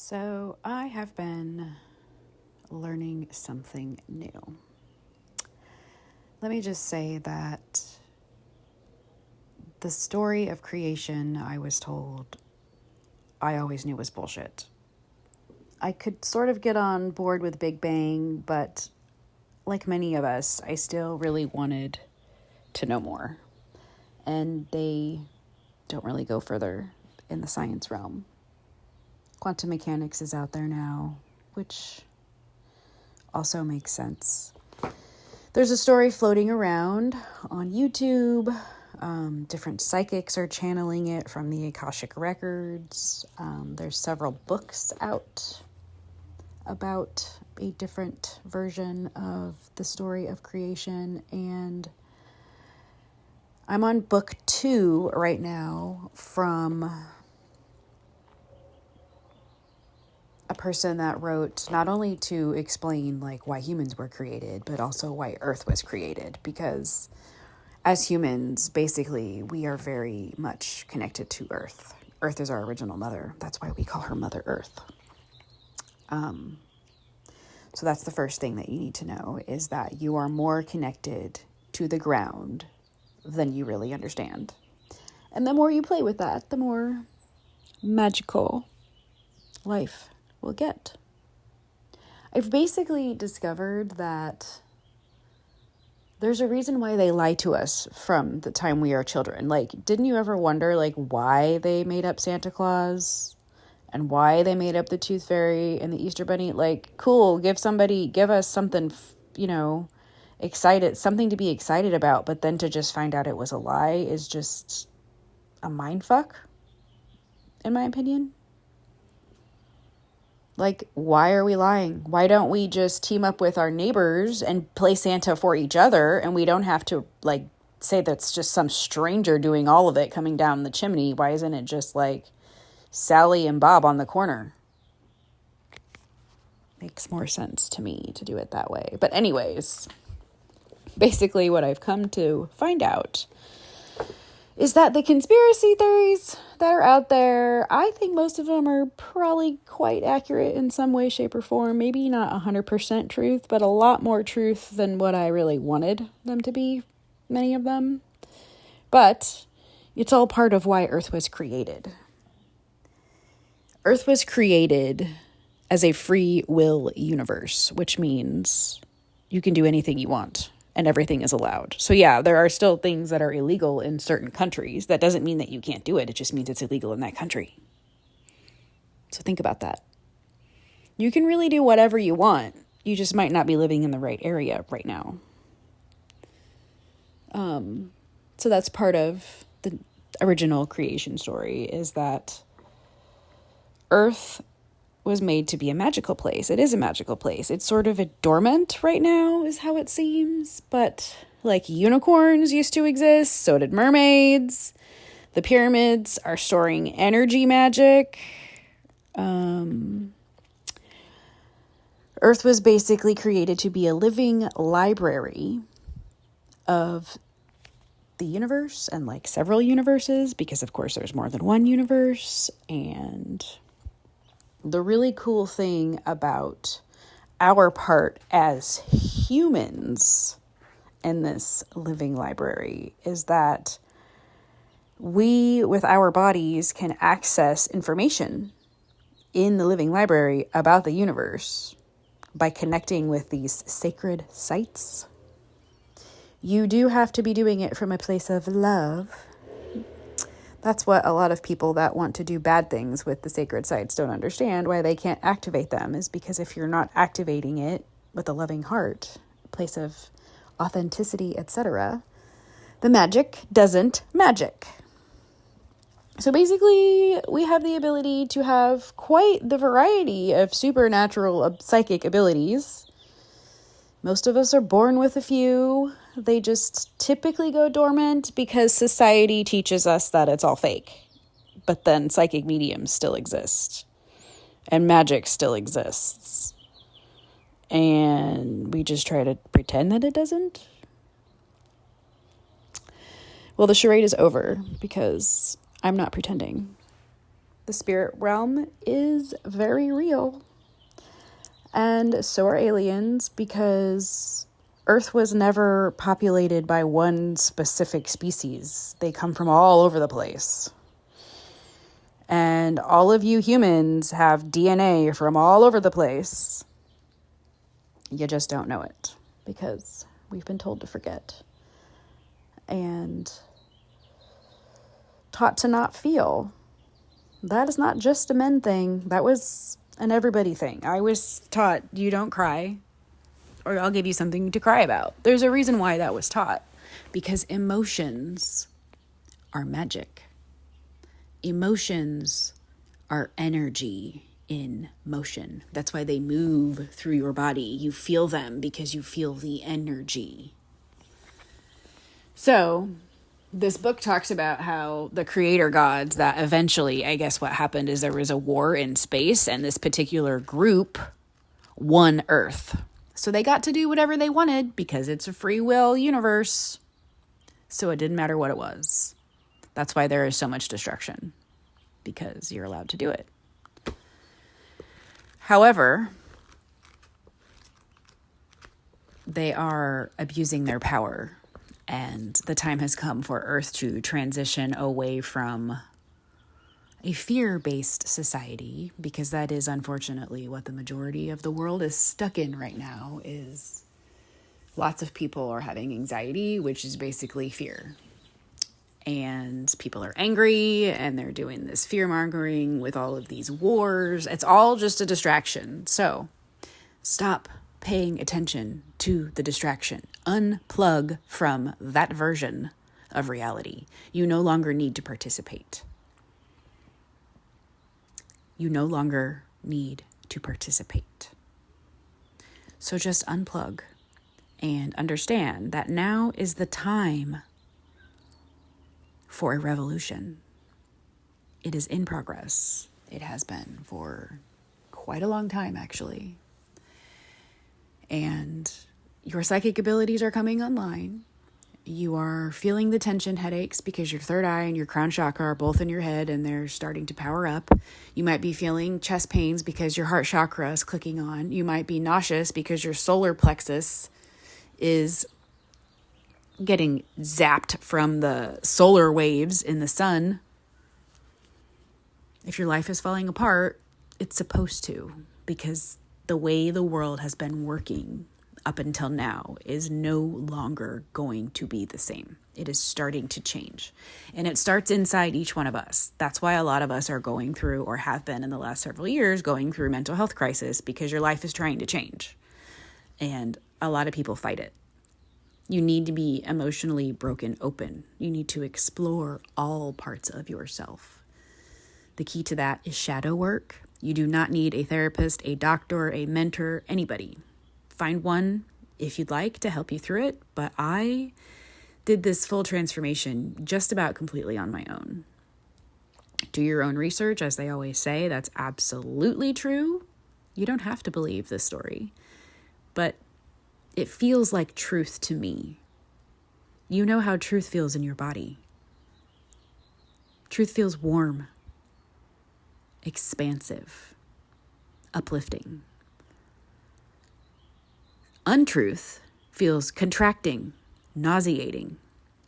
So I have been learning something new. Let me just say that the story of creation I was told I always knew was bullshit. I could sort of get on board with Big Bang, but like many of us, I still really wanted to know more. And they don't really go further in the science realm. Quantum mechanics is out there now, which also makes sense. There's a story floating around on YouTube. Different psychics are channeling it from the Akashic Records. There's several books out about a different version of the story of creation. And I'm on book 2 right now from a person that wrote not only to explain like why humans were created, but also why Earth was created, because as humans, basically, we are very much connected to Earth. Earth is our original mother. That's why we call her Mother Earth. So that's the first thing that you need to know, is that you are more connected to the ground than you really understand. And the more you play with that, the more magical life will get. I've basically discovered that there's a reason why they lie to us from the time we are children. Like, didn't you ever wonder, like, why they made up Santa Claus and why they made up the Tooth Fairy and the Easter Bunny? Like, cool, give us something, excited, something to be excited about, but then to just find out it was a lie is just a mind fuck, in my opinion. Like, why are we lying? Why don't we just team up with our neighbors and play Santa for each other, and we don't have to, like, say that's just some stranger doing all of it coming down the chimney? Why isn't it just, like, Sally and Bob on the corner? Makes more sense to me to do it that way. But anyways, basically what I've come to find out is that the conspiracy theories that are out there, I think most of them are probably quite accurate in some way, shape, or form. Maybe not 100% truth, but a lot more truth than what I really wanted them to be, many of them. But it's all part of why Earth was created. Earth was created as a free will universe, which means you can do anything you want. And everything is allowed. So yeah, there are still things that are illegal in certain countries. That doesn't mean that you can't do it. It just means it's illegal in that country. So think about that. You can really do whatever you want. You just might not be living in the right area right now. So that's part of the original creation story, is that Earth was made to be a magical place. It is a magical place. It's sort of a dormant right now, is how it seems. But like unicorns used to exist, so did mermaids. The pyramids are storing energy magic. Earth was basically created to be a living library of the universe and like several universes, because of course there's more than one universe. And the really cool thing about our part as humans in this living library is that we, with our bodies, can access information in the living library about the universe by connecting with these sacred sites. You do have to be doing it from a place of love. That's what a lot of people that want to do bad things with the sacred sites don't understand, why they can't activate them, is because if you're not activating it with a loving heart, a place of authenticity, etc., the magic doesn't magic. So basically, we have the ability to have quite the variety of supernatural psychic abilities. Most of us are born with a few. They just typically go dormant because society teaches us that it's all fake. But then psychic mediums still exist. And magic still exists. And we just try to pretend that it doesn't. Well, the charade is over because I'm not pretending. The spirit realm is very real. And so are aliens, because Earth was never populated by one specific species. They come from all over the place. And all of you humans have DNA from all over the place. You just don't know it, because we've been told to forget. And taught to not feel. That is not just a men thing. That was an everybody thing. I was taught, you don't cry, or I'll give you something to cry about. There's a reason why that was taught. Because emotions are magic. Emotions are energy in motion. That's why they move through your body. You feel them because you feel the energy. So, this book talks about how the creator gods, that eventually, I guess what happened is there was a war in space, and this particular group won Earth. So they got to do whatever they wanted because it's a free will universe. So it didn't matter what it was. That's why there is so much destruction, because you're allowed to do it. However, they are abusing their power. And the time has come for Earth to transition away from a fear-based society, because that is unfortunately what the majority of the world is stuck in right now. Is lots of people are having anxiety, which is basically fear. And people are angry, and they're doing this fear-mongering with all of these wars. It's all just a distraction. So stop paying attention to the distraction. Unplug from that version of reality. You no longer need to participate. You no longer need to participate. So just unplug and understand that now is the time for a revolution. It is in progress. It has been for quite a long time, actually. And your psychic abilities are coming online. You are feeling the tension headaches because your third eye and your crown chakra are both in your head, and they're starting to power up. You might be feeling chest pains because your heart chakra is clicking on. You might be nauseous because your solar plexus is getting zapped from the solar waves in the sun. If your life is falling apart, it's supposed to, because the way the world has been working up until now is no longer going to be the same. It is starting to change. And it starts inside each one of us. That's why a lot of us are going through, or have been in the last several years, going through mental health crisis, because your life is trying to change. And a lot of people fight it. You need to be emotionally broken open. You need to explore all parts of yourself. The key to that is shadow work. You do not need a therapist, a doctor, a mentor, anybody. Find one if you'd like to help you through it. But I did this full transformation just about completely on my own. Do your own research, as they always say. That's absolutely true. You don't have to believe this story. But it feels like truth to me. You know how truth feels in your body. Truth feels warm, expansive, uplifting. Untruth feels contracting, nauseating,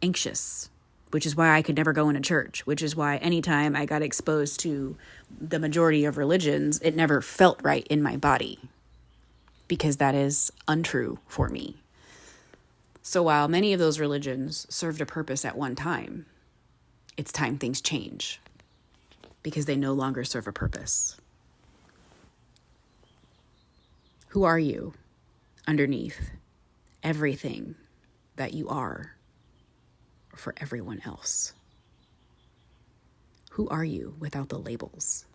anxious, which is why I could never go into church, which is why anytime I got exposed to the majority of religions, it never felt right in my body, because that is untrue for me. So while many of those religions served a purpose at one time, it's time things change, because they no longer serve a purpose. Who are you underneath everything that you are for everyone else? Who are you without the labels?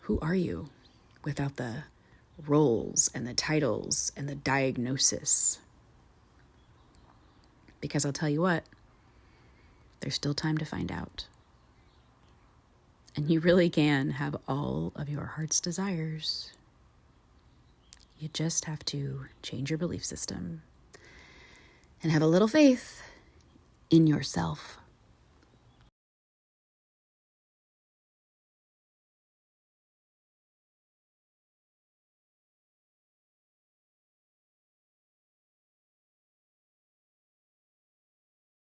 Who are you without the roles and the titles and the diagnosis? Because I'll tell you what, there's still time to find out. And you really can have all of your heart's desires. You just have to change your belief system and have a little faith in yourself.